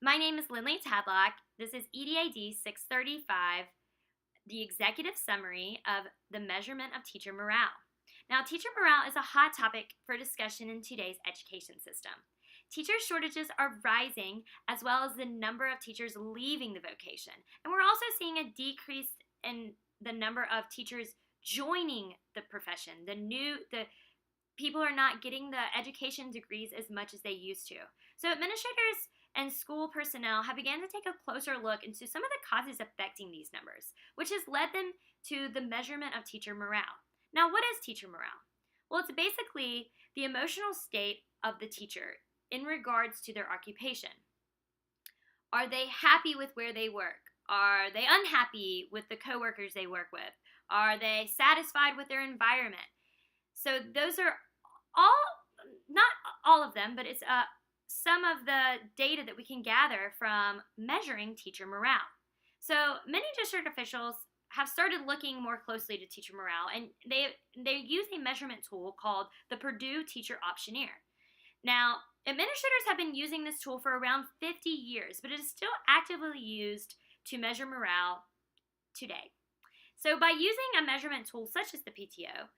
My name is Lindley Tadlock. This is EDAD 635, the executive summary of the measurement of teacher morale. Now, teacher morale is a hot topic for discussion in today's education system. Teacher shortages are rising, as well as the number of teachers leaving the vocation. And we're also seeing a decrease in the number of teachers joining the profession. The people are not getting the education degrees as much as they used to. So administrators and school personnel have begun to take a closer look into some of the causes affecting these numbers, which has led them to the measurement of teacher morale. Now, what is teacher morale? Well, it's basically the emotional state of the teacher in regards to their occupation. Are they happy with where they work? Are they unhappy with the coworkers they work with? Are they satisfied with their environment? So those are not all of them, but it's some of the data that we can gather from measuring teacher morale. So many district officials have started looking more closely to teacher morale, and they use a measurement tool called the Purdue Teacher Optioneer. Now, administrators have been using this tool for around 50 years, but it is still actively used to measure morale today. So by using a measurement tool such as the PTO,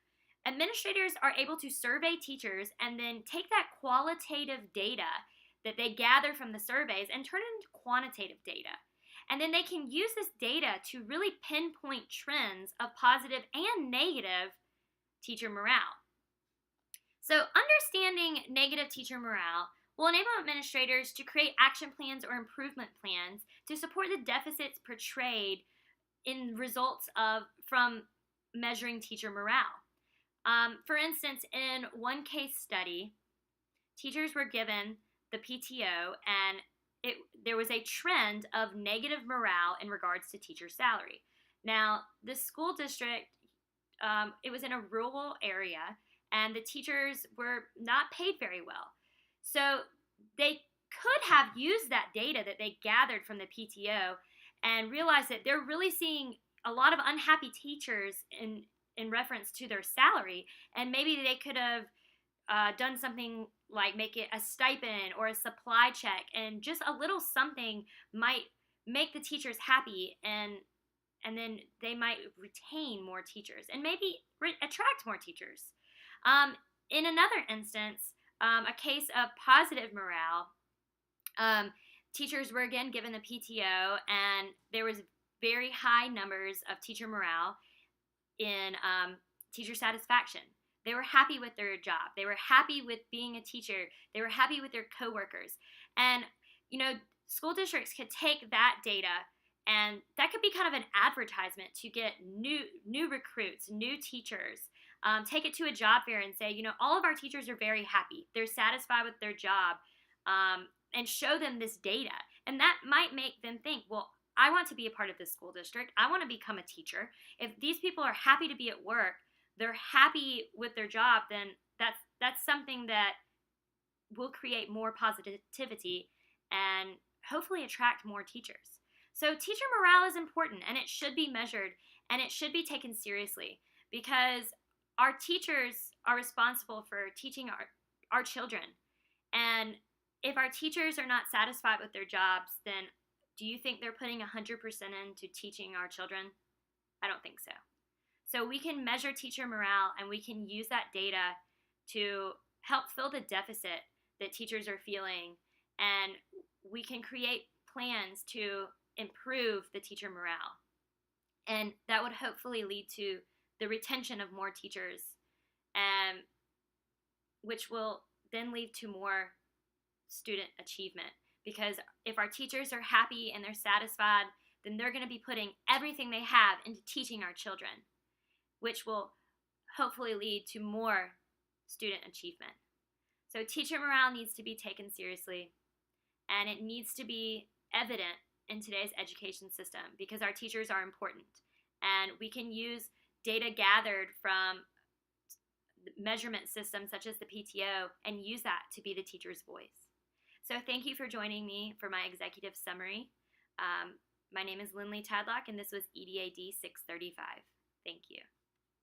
administrators are able to survey teachers and then take that qualitative data that they gather from the surveys and turn it into quantitative data. And then they can use this data to really pinpoint trends of positive and negative teacher morale. So understanding negative teacher morale will enable administrators to create action plans or improvement plans to support the deficits portrayed in results from measuring teacher morale. For instance, in one case study, teachers were given the PTO and there was a trend of negative morale in regards to teacher salary. Now, the school district, it was in a rural area, and the teachers were not paid very well. So they could have used that data that they gathered from the PTO and realized that they're really seeing a lot of unhappy teachers in reference to their salary, and maybe they could have done something like make it a stipend or a supply check, and just a little something might make the teachers happy, and then they might retain more teachers and maybe attract more teachers. In another instance, a case of positive morale, teachers were again given the PTO, and there was very high numbers of teacher morale in teacher satisfaction. They were happy with their job. They were happy with being a teacher. They were happy with their coworkers. And, school districts could take that data, and that could be kind of an advertisement to get new recruits, new teachers. Take it to a job fair and say, all of our teachers are very happy. They're satisfied with their job, and show them this data. And that might make them think, well, I want to be a part of this school district. I want to become a teacher. If these people are happy to be at work, they're happy with their job, then that's something that will create more positivity and hopefully attract more teachers. So teacher morale is important, and it should be measured, and it should be taken seriously, because our teachers are responsible for teaching our children. And if our teachers are not satisfied with their jobs, then do you think they're putting 100% into teaching our children? I don't think so. So we can measure teacher morale, and we can use that data to help fill the deficit that teachers are feeling, and we can create plans to improve the teacher morale. And that would hopefully lead to the retention of more teachers, which will then lead to more student achievement. Because if our teachers are happy and they're satisfied, then they're going to be putting everything they have into teaching our children, which will hopefully lead to more student achievement. So teacher morale needs to be taken seriously, and it needs to be evident in today's education system, because our teachers are important, and we can use data gathered from measurement systems such as the PTO and use that to be the teacher's voice. So thank you for joining me for my executive summary. My name is Lindley Tadlock, and this was EDAD 635. Thank you.